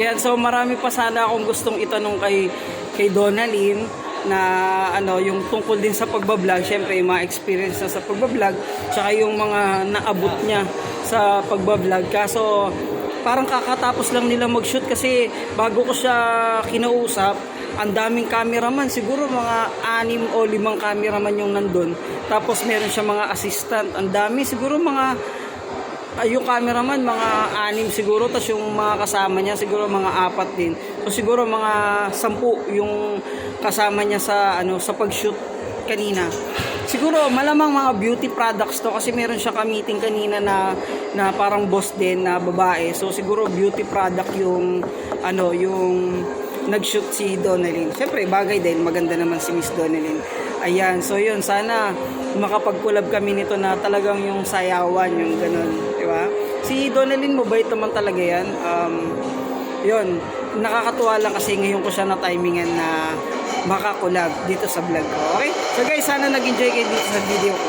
Yan, so marami pa sana akong gustong itanong kay Donalyn na yung tungkol din sa pagbablog. Syempre, yung mga experience na sa pagbablog, tsaka yung mga naabot niya sa pagbablog. Kaso, parang kakatapos lang nila mag-shoot kasi bago ko siya kinausap, ang daming cameraman, siguro mga 6 o 5 cameraman yung nandun. Tapos meron siya mga assistant, ang dami, siguro mga yung cameraman mga 6 siguro, tapos yung mga kasama niya siguro mga 4 din. So siguro mga 10 yung kasama niya sa pag-shoot kanina. Siguro malamang mga beauty products to kasi meron siya ka-meeting kanina na parang boss din na babae. So siguro beauty product yung yung nag-shoot si Donalyn. Siyempre bagay din, maganda naman si Miss Donalyn. Ayan, so yun, sana makapag-collab kami nito na talagang yung sayawan, yung ganun, di ba? Si Donalyn, mabait naman talaga yan. Yun, nakakatuwa lang kasi ngayon ko siya na timingan na makakolab dito sa vlog ko. Okay? So guys, sana nag-enjoy kayo dito sa video ko.